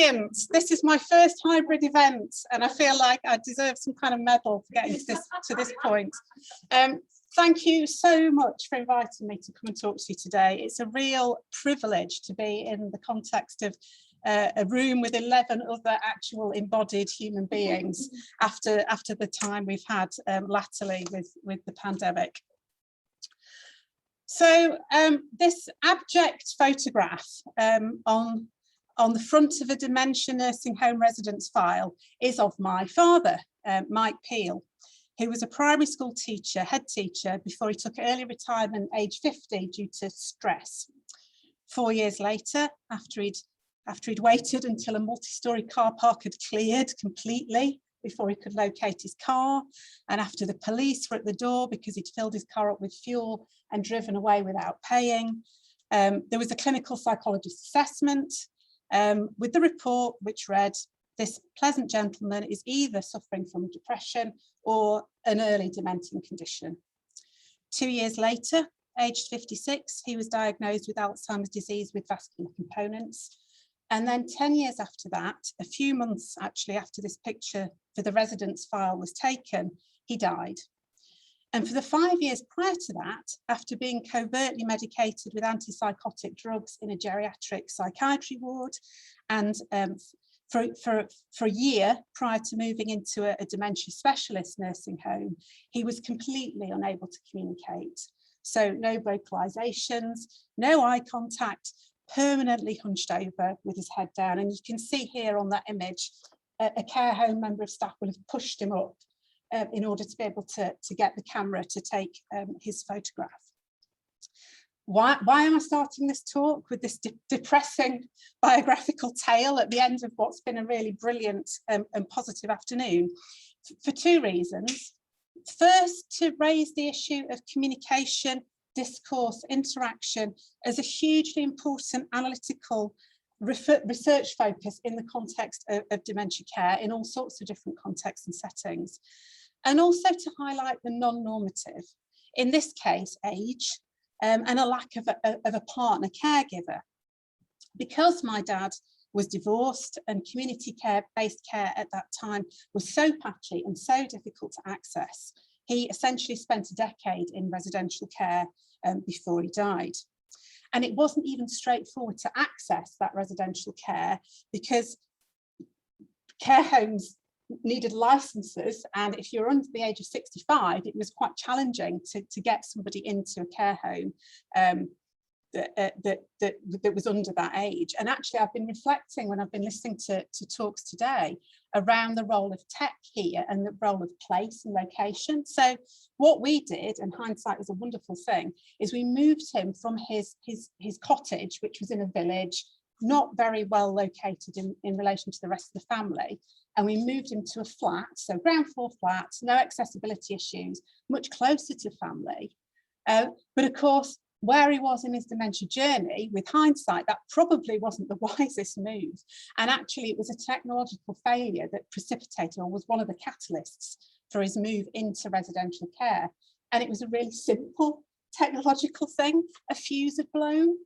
brilliant. This is my first hybrid event, and I feel like I deserve some kind of medal for getting to this point. Thank you so much for inviting me to come and talk to you today. It's a real privilege to be in the context of a room with 11 other actual embodied human beings after the time we've had latterly with the pandemic. So this abject photograph on the front of a dementia nursing home residence file is of my father, Mike Peel, who was a primary school teacher, head teacher, before he took early retirement age 50 due to stress. 4 years later, after he'd waited until a multi-storey car park had cleared completely before he could locate his car, and after the police were at the door because he'd filled his car up with fuel and driven away without paying, there was a clinical psychologist assessment with the report which read, "This pleasant gentleman is either suffering from depression or an early dementing condition." 2 years later, aged 56, he was diagnosed with Alzheimer's disease with vascular components. And then 10 years after that, a few months actually after this picture for the residence file was taken, he died. And for the 5 years prior to that, after being covertly medicated with antipsychotic drugs in a geriatric psychiatry ward, and for a year prior to moving into a dementia specialist nursing home, he was completely unable to communicate. So no vocalizations, no eye contact, permanently hunched over with his head down. And you can see here on that image, a care home member of staff will have pushed him up in order to be able to get the camera to take his photograph. Why am I starting this talk with this depressing biographical tale at the end of what's been a really brilliant and positive afternoon? For two reasons. First, to raise the issue of communication, discourse, interaction as a hugely important analytical research focus in the context of dementia care in all sorts of different contexts and settings. And also to highlight the non-normative, in this case, age, and a lack of a partner caregiver. Because my dad was divorced and community care-based care at that time was so patchy and so difficult to access, he essentially spent a decade in residential care before he died. And it wasn't even straightforward to access that residential care because care homes needed licenses, and if you're under the age of 65, it was quite challenging to get somebody into a care home that was under that age. And actually I've been reflecting when I've been listening to talks today around the role of tech here and the role of place and location. So what we did, and hindsight is a wonderful thing, is we moved him from his cottage, which was in a village, not very well located in relation to the rest of the family, and we moved him to a flat, so ground floor flat, no accessibility issues, much closer to family. But of course, where he was in his dementia journey, with hindsight, that probably wasn't the wisest move. And actually it was a technological failure that precipitated, or was one of the catalysts for his move into residential care. And it was a really simple technological thing. A fuse had blown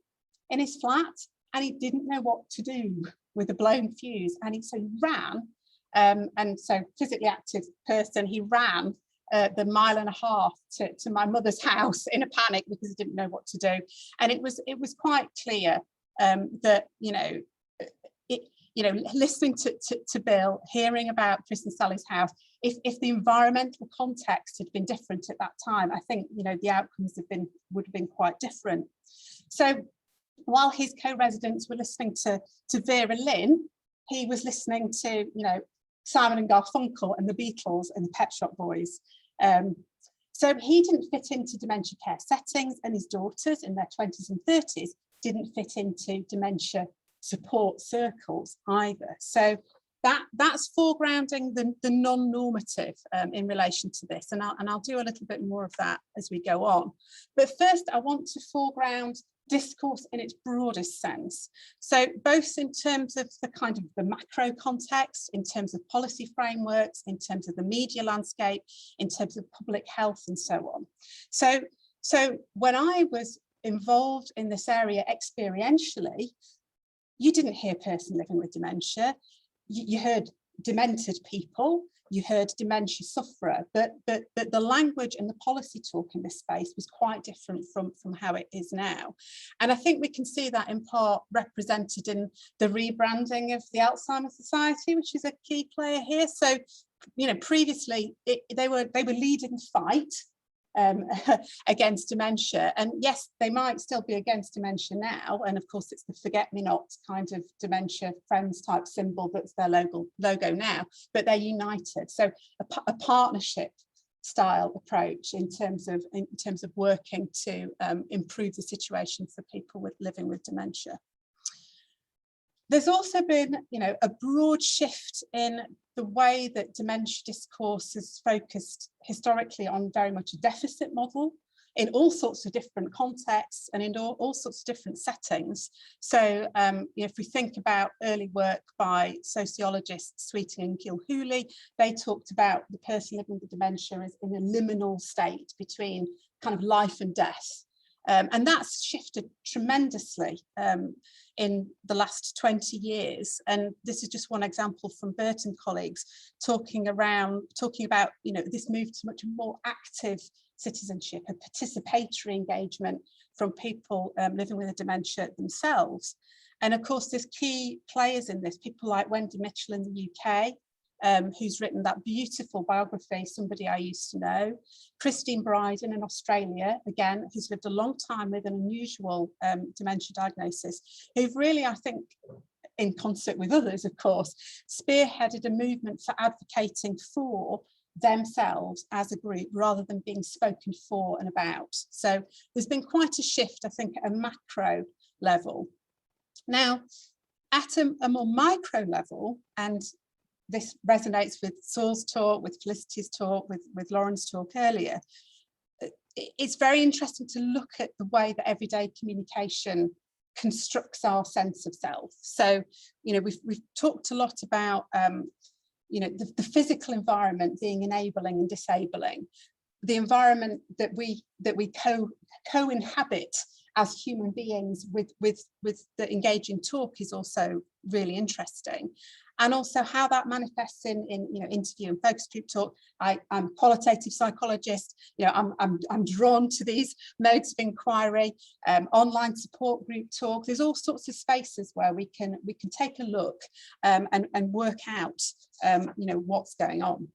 in his flat and he didn't know what to do with a blown fuse. And so he ran, and so physically active person, he ran the 1.5 miles to my mother's house in a panic because he didn't know what to do. And it was quite clear that, listening to Bill, hearing about Chris and Sally's house, if the environmental context had been different at that time, I think, the outcomes would have been quite different. So while his co-residents were listening to Vera Lynn, he was listening to, Simon and Garfunkel and the Beatles and the Pet Shop Boys. So he didn't fit into dementia care settings, and his daughters in their 20s and 30s didn't fit into dementia support circles either. So that's foregrounding the non-normative in relation to this, and I'll do a little bit more of that as we go on. But first, I want to foreground discourse in its broadest sense. So both in terms of the kind of the macro context, in terms of policy frameworks, in terms of the media landscape, in terms of public health and so on. So when I was involved in this area experientially, you didn't hear person living with dementia. You heard demented people, you heard dementia sufferer, but the language and the policy talk in this space was quite different from how it is now. And I think we can see that in part represented in the rebranding of the Alzheimer's Society, which is a key player here. So, you know, previously they were leading the fight against dementia, and yes, they might still be against dementia now, and of course it's the forget-me-not kind of dementia friends type symbol that's their logo now, but they're united. So a partnership style approach in terms of working to improve the situation for people living with dementia. There's also been, you know, a broad shift in the way that dementia discourse is focused historically on very much a deficit model in all sorts of different contexts and in all sorts of different settings. So if we think about early work by sociologists Sweeting and Gilhooly, they talked about the person living with dementia as in a liminal state between kind of life and death. And that's shifted tremendously in the last 20 years. And this is just one example from Burt and colleagues talking about, you know, this move to much more active citizenship and participatory engagement from people living with a dementia themselves. And of course, there's key players in this, people like Wendy Mitchell in the UK, who's written that beautiful biography, Somebody I Used to Know. Christine Bryden in Australia, again, who's lived a long time with an unusual dementia diagnosis, who've really, I think, in concert with others, of course, spearheaded a movement for advocating for themselves as a group rather than being spoken for and about. So there's been quite a shift, I think, at a macro level. Now, at a more micro level, and this resonates with Saul's talk, with Felicity's talk, with Lauren's talk earlier, it's very interesting to look at the way that everyday communication constructs our sense of self. So, you know, we've talked a lot about, you know, the physical environment being enabling and disabling, the environment that we co-inhabit as human beings with the engaging talk is also really interesting. And also how that manifests in you know, interview and focus group talk. I'm a qualitative psychologist. You know, I'm drawn to these modes of inquiry. Online support group talk. There's all sorts of spaces where we can take a look and work out you know, what's going on.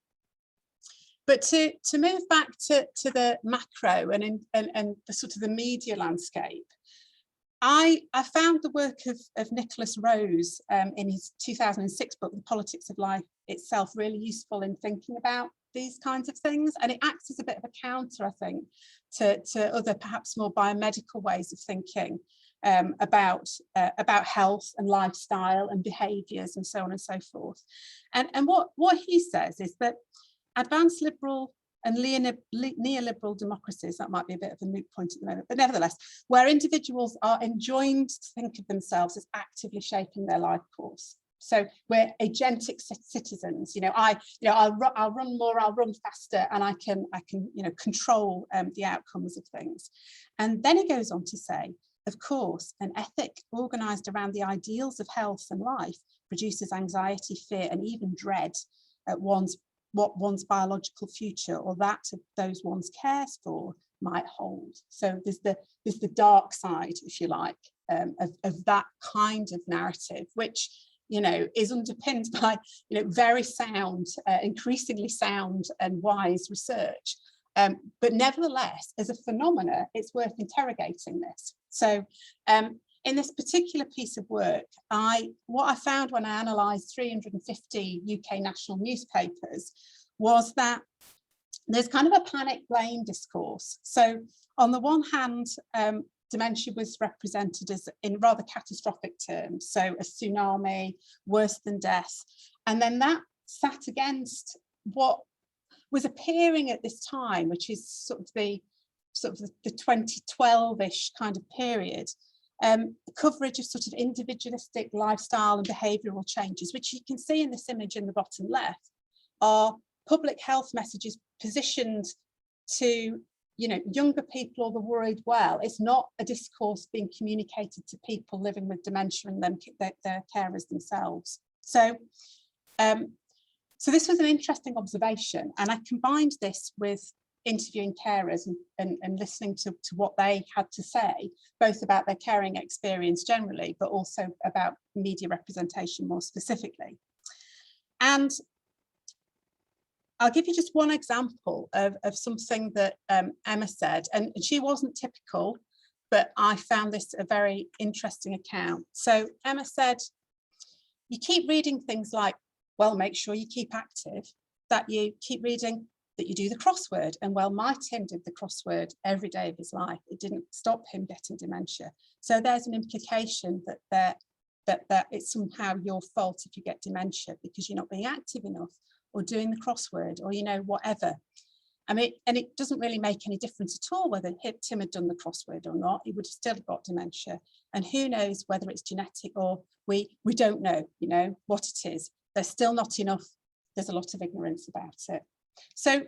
But to move back to the macro and the sort of the media landscape, I found the work of Nicholas Rose in his 2006 book, The Politics of Life Itself, really useful in thinking about these kinds of things. And it acts as a bit of a counter, I think, to other perhaps more biomedical ways of thinking about health and lifestyle and behaviours and so on and so forth. And what he says is that advanced liberal and neoliberal democracies, that might be a bit of a moot point at the moment, but nevertheless, where individuals are enjoined to think of themselves as actively shaping their life course. So we're agentic citizens. You know, I'll run more, I'll run faster, and I can you know, control the outcomes of things. And then he goes on to say, of course, an ethic organised around the ideals of health and life produces anxiety, fear, and even dread at what one's biological future or that of those one's cares for might hold. So there's the dark side, if you like, of that kind of narrative, which, you know, is underpinned by, you know, very sound, increasingly sound and wise research. But nevertheless, as a phenomena, it's worth interrogating this. So in this particular piece of work, what I found when I analysed 350 UK national newspapers was that there's kind of a panic blame discourse. So on the one hand, dementia was represented as in rather catastrophic terms, so a tsunami, worse than death. And then that sat against what was appearing at this time, which is sort of the 2012-ish kind of period, coverage of sort of individualistic lifestyle and behavioural changes, which you can see in this image in the bottom left, are public health messages positioned to younger people or the worried well. It's not a discourse being communicated to people living with dementia and their carers themselves. So this was an interesting observation, and I combined this with interviewing carers and listening to what they had to say, both about their caring experience generally, but also about media representation more specifically. And I'll give you just one example of something that Emma said, and she wasn't typical, but I found this a very interesting account. So Emma said, you keep reading things like, well, make sure you keep active, that you keep reading that you do the crossword, and well, my Tim did the crossword every day of his life. It didn't stop him getting dementia. So there's an implication that it's somehow your fault if you get dementia because you're not being active enough or doing the crossword or, whatever. I mean, and it doesn't really make any difference at all whether Tim had done the crossword or not. He would have still got dementia. And who knows whether it's genetic or we don't know, what it is. There's still not enough. There's a lot of ignorance about it. So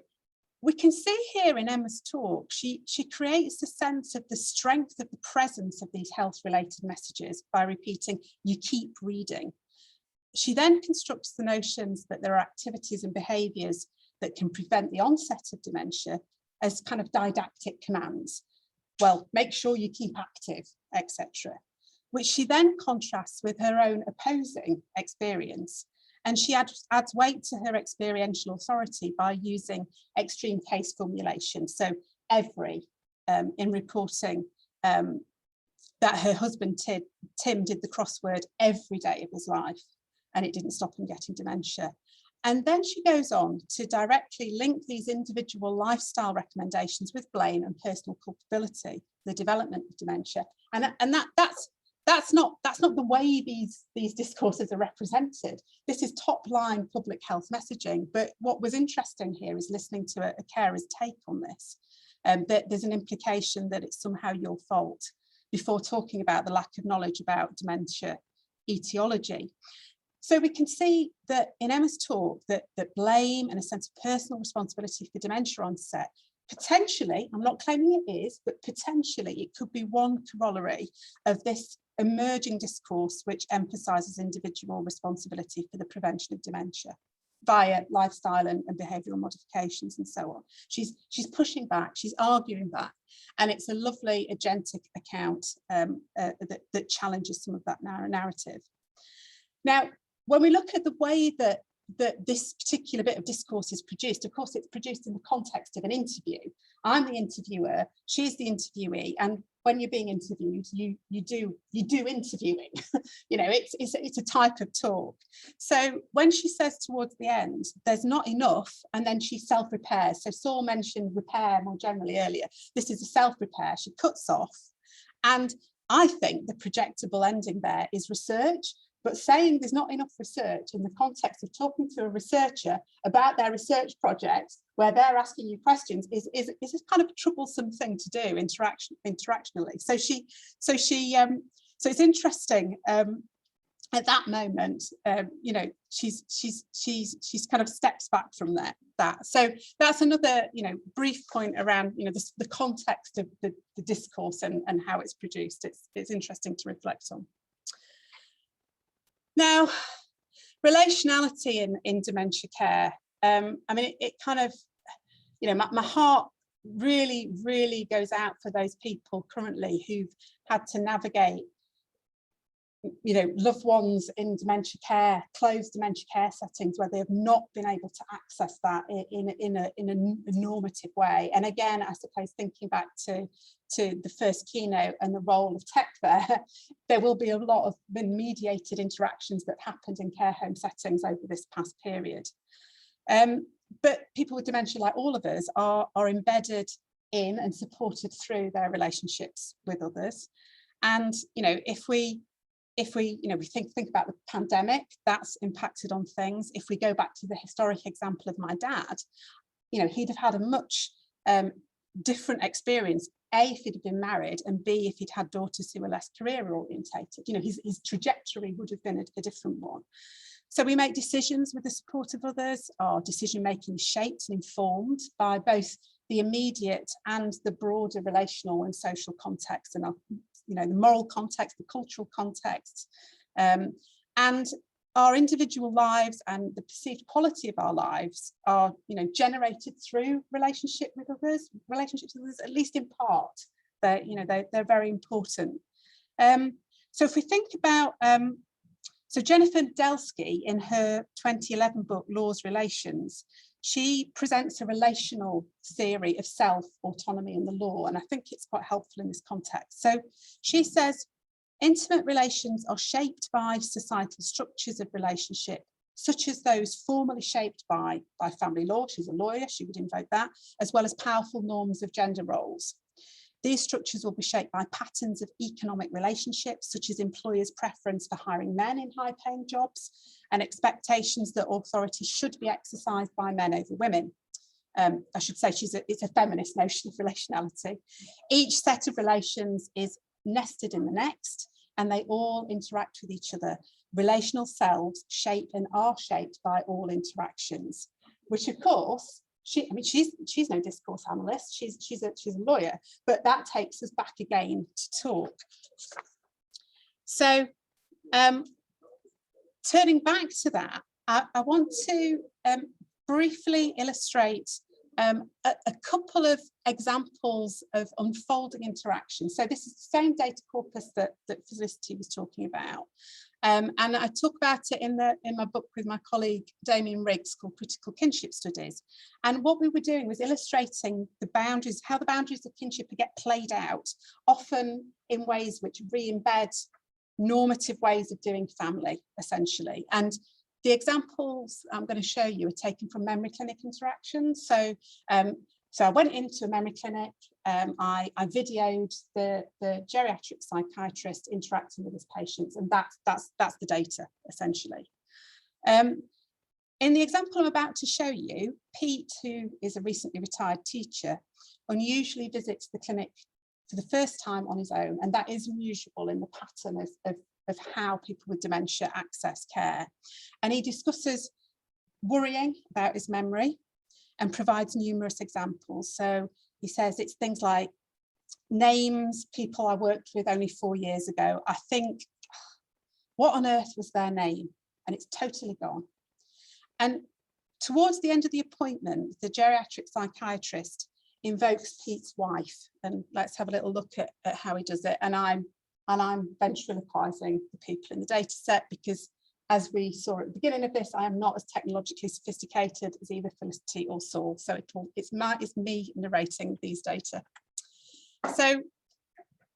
we can see here in Emma's talk, she creates a sense of the strength of the presence of these health-related messages by repeating, you keep reading. She then constructs the notions that there are activities and behaviours that can prevent the onset of dementia as kind of didactic commands. Well, make sure you keep active, etc., which she then contrasts with her own opposing experience. And she adds weight to her experiential authority by using extreme case formulation. So every, in reporting that her husband Tim did the crossword every day of his life, and it didn't stop him getting dementia. And then she goes on to directly link these individual lifestyle recommendations with blame and personal culpability, the development of dementia. And that's not the way these discourses are represented. This is top line public health messaging. But what was interesting here is listening to a carer's take on this, that there's an implication that it's somehow your fault before talking about the lack of knowledge about dementia etiology. So we can see that in Emma's talk that blame and a sense of personal responsibility for dementia onset, potentially, I'm not claiming it is, but potentially it could be one corollary of this emerging discourse which emphasises individual responsibility for the prevention of dementia via lifestyle and behavioural modifications and so on. She's pushing back, she's arguing back, and it's a lovely agentic account that challenges some of that narrative. Now, when we look at the way that this particular bit of discourse is produced, of course, it's produced in the context of an interview. I'm the interviewer, she's the interviewee, and when you're being interviewed, you do interviewing. It's a type of talk. So when she says towards the end, there's not enough, and then she self-repairs. So Saul mentioned repair more generally earlier. This is a self-repair. She cuts off, and I think the projectable ending there is research. But saying there's not enough research in the context of talking to a researcher about their research projects where they're asking you questions is a kind of a troublesome thing to do interactionally. So it's interesting at that moment. She's kind of steps back from that. So that's another brief point around the context of the discourse and how it's produced. It's interesting to reflect on. Now, relationality in dementia care. I mean, it kind of, my heart really, really goes out for those people currently who've had to navigate, loved ones in dementia care, closed dementia care settings where they have not been able to access that in a normative way. And again, I suppose thinking back to the first keynote and the role of tech there will be a lot of mediated interactions that happened in care home settings over this past period. But people with dementia, like all of us, are embedded in and supported through their relationships with others. And if we think about the pandemic, that's impacted on things. If we go back to the historic example of my dad, he'd have had a much different experience, A, if he'd have been married, and B, if he'd had daughters who were less career orientated. His trajectory would have been a different one. So we make decisions with the support of others. Our decision making is shaped and informed by both the immediate and the broader relational and social context, and the moral context, the cultural context, and our individual lives and the perceived quality of our lives are, generated through relationships with others, at least in part. They're very important. So if we think about, so Jennifer Delsky, in her 2011 book, Laws, Relations, she presents a relational theory of self, autonomy and the law, and I think it's quite helpful in this context. So she says, intimate relations are shaped by societal structures of relationship, such as those formally shaped by family law. She's a lawyer, she would invoke that, as well as powerful norms of gender roles. These structures will be shaped by patterns of economic relationships, such as employers' preference for hiring men in high-paying jobs and expectations that authority should be exercised by men over women. I should say it's a feminist notion of relationality. Each set of relations is nested in the next, and they all interact with each other. Relational selves shape and are shaped by all interactions, which of course, she's no discourse analyst, she's a lawyer, but that takes us back again to talk. So turning back to that, I want to briefly illustrate a couple of examples of unfolding interactions. So this is the same data corpus that Felicity was talking about. And I talk about it in my book with my colleague Damien Riggs, called Critical Kinship Studies. And what we were doing was illustrating the boundaries, how the boundaries of kinship get played out, often in ways which re-embed normative ways of doing family, essentially. And the examples I'm going to show you are taken from memory clinic interactions. So I went into a memory clinic, I videoed the geriatric psychiatrist interacting with his patients, and that's the data, essentially. In the example I'm about to show you, Pete, who is a recently retired teacher, unusually visits the clinic for the first time on his own, and that is unusual in the pattern of how people with dementia access care. And he discusses worrying about his memory and provides numerous examples. So he says it's things like names, people I worked with only 4 years ago. I think, what on earth was their name? And it's totally gone. And towards the end of the appointment, the geriatric psychiatrist invokes Pete's wife. And let's have a little look at how he does it. And I'm ventriloquizing the people in the data set, because as we saw at the beginning of this, I am not as technologically sophisticated as either Felicity or Saul. So it's me narrating these data. So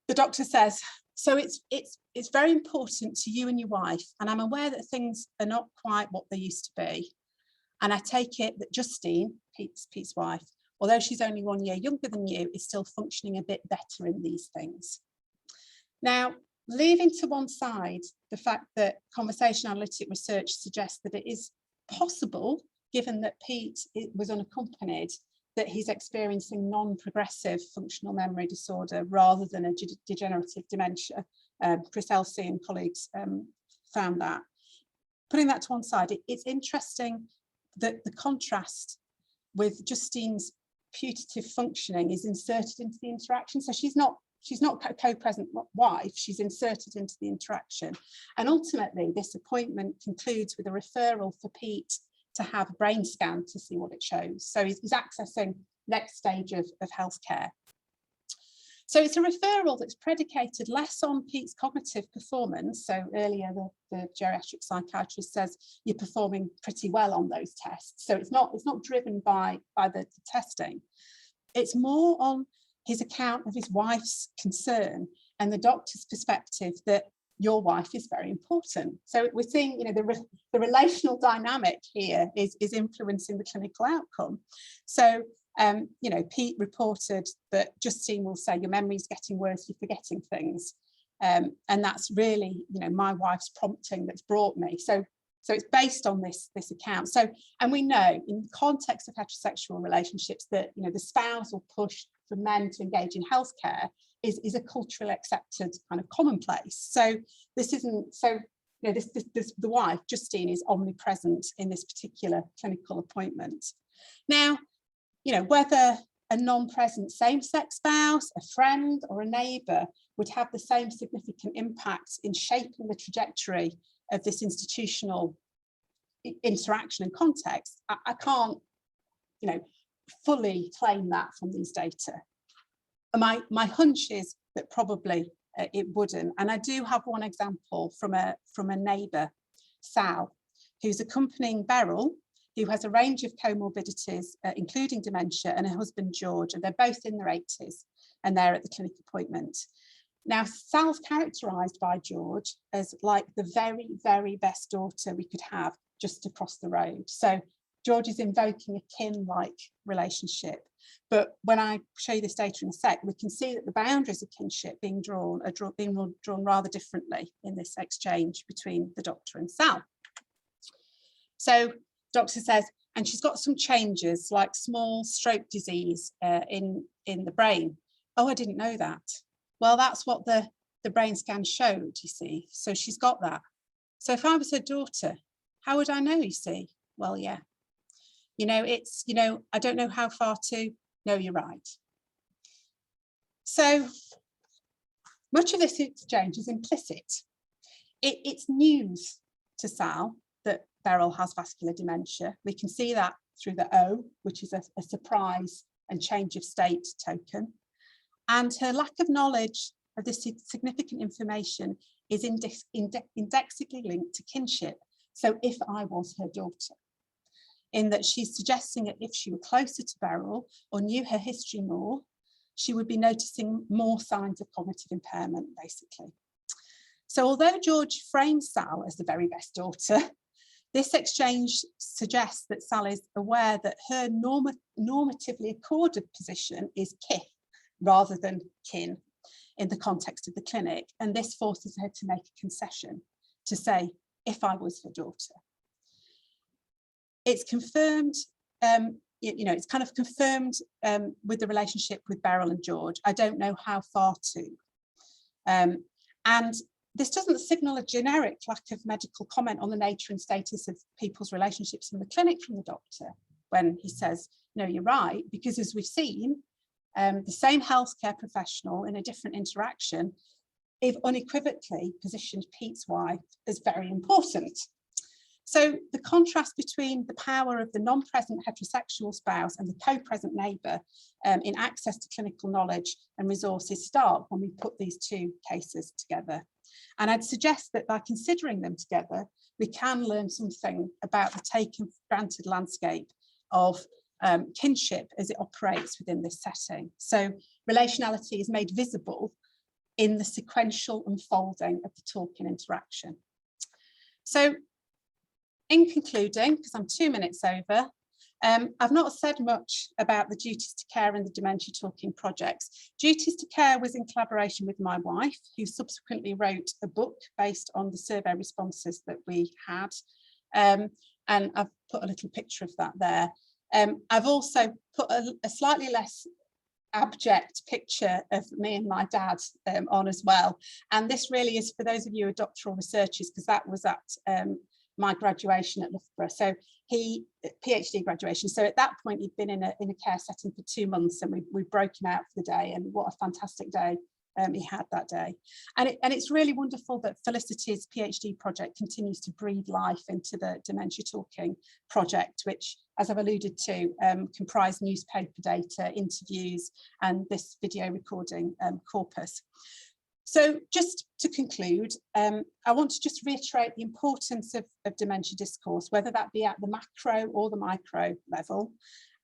the doctor says, so it's very important to you and your wife, and I'm aware that things are not quite what they used to be. And I take it that Justine, Pete's wife, although she's only 1 year younger than you, is still functioning a bit better in these things. Now, leaving to one side the fact that conversation analytic research suggests that it is possible, given that Pete was unaccompanied, that he's experiencing non-progressive functional memory disorder rather than a degenerative dementia. Chris Elsey and colleagues found that. Putting that to one side, it's interesting that the contrast with Justine's putative functioning is inserted into the interaction. So she's not a co-present wife, she's inserted into the interaction. And ultimately, this appointment concludes with a referral for Pete to have a brain scan to see what it shows. So he's accessing next stage of healthcare. So it's a referral that's predicated less on Pete's cognitive performance. So earlier, the geriatric psychiatrist says you're performing pretty well on those tests. So it's not driven by the testing. It's more on his account of his wife's concern and the doctor's perspective that your wife is very important. So we're seeing, the relational dynamic here is influencing the clinical outcome. So, Pete reported that Justine will say, your memory's getting worse, you're forgetting things. And that's really, my wife's prompting that's brought me. So it's based on this account. So, and we know in the context of heterosexual relationships that, the spousal push for men to engage in healthcare is a culturally accepted kind of commonplace. So this isn't, the wife, Justine, is omnipresent in this particular clinical appointment. Now, whether a non-present same-sex spouse, a friend or a neighbour would have the same significant impact in shaping the trajectory of this institutional interaction and context. I can't, you know, fully claim that from these data. My hunch is that probably it wouldn't. And I do have one example from a neighbour, Sal, who's accompanying Beryl, who has a range of comorbidities, including dementia, and her husband, George, and they're both in their 80s, and they're at the clinic appointment. Now, Sal's characterised by George as like the very, very best daughter we could have just across the road. So George is invoking a kin-like relationship. But when I show you this data in a sec, we can see that the boundaries of kinship being drawn are being drawn rather differently in this exchange between the doctor and Sal. So doctor says, and she's got some changes like small stroke disease in the brain. Oh, I didn't know that. Well, that's what the brain scan showed, you see. So she's got that. So if I was her daughter, how would I know, you see? Well, yeah. You know, it's, you know, I don't know how far to. No, you're right. So much of this exchange is implicit. It's news to Sal that Beryl has vascular dementia. We can see that through the O, which is a surprise and change of state token. And her lack of knowledge of this significant information is indexically linked to kinship. So if I was her daughter, in that she's suggesting that if she were closer to Beryl or knew her history more, she would be noticing more signs of cognitive impairment, basically. So although George frames Sal as the very best daughter, this exchange suggests that Sal is aware that her normatively accorded position is kith rather than kin in the context of the clinic. And this forces her to make a concession to say, if I was her daughter. It's confirmed, you know, it's kind of confirmed with the relationship with Beryl and George. I don't know how far to. And this doesn't signal a generic lack of medical comment on the nature and status of people's relationships in the clinic from the doctor when he says, no, you're right, because as we've seen, the same healthcare professional in a different interaction, if unequivocally positioned Pete's wife as very important. So the contrast between the power of the non-present heterosexual spouse and the co-present neighbour in access to clinical knowledge and resources stark when we put these two cases together. And I'd suggest that by considering them together, we can learn something about the taken for granted landscape of kinship as it operates within this setting. So relationality is made visible in the sequential unfolding of the talking interaction. So in concluding, because I'm 2 minutes over, I've not said much about the Duties to Care and the Dementia Talking projects. Duties to Care was in collaboration with my wife, who subsequently wrote a book based on the survey responses that we had. And I've put a little picture of that there. I've also put a slightly less abject picture of me and my dad on as well. And this really is for those of you who are doctoral researchers, because that was at my graduation at Loughborough. So PhD graduation. So at that point, he'd been in a care setting for 2 months, and we'd broken out for the day, and what a fantastic day he had that day. And it's really wonderful that Felicity's PhD project continues to breathe life into the Dementia Talking project, which, as I've alluded to, comprise newspaper data, interviews, and this video recording corpus. So just to conclude, I want to just reiterate the importance of dementia discourse, whether that be at the macro or the micro level,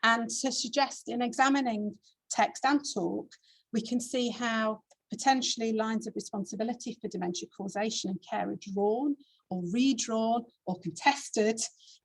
and to suggest in examining text and talk, we can see how potentially lines of responsibility for dementia causation and care are drawn or redrawn or contested,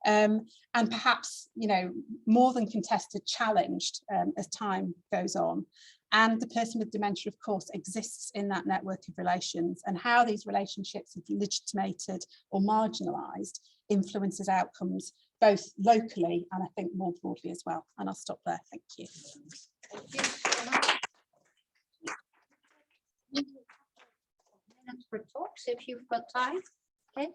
and perhaps, you know, more than contested, challenged as time goes on. And the person with dementia, of course, exists in that network of relations, and how these relationships are legitimated or marginalised influences outcomes both locally and I think more broadly as well. And I'll stop there. Thank you. Thank you so much. Minutes for talks if you've got time. Okay.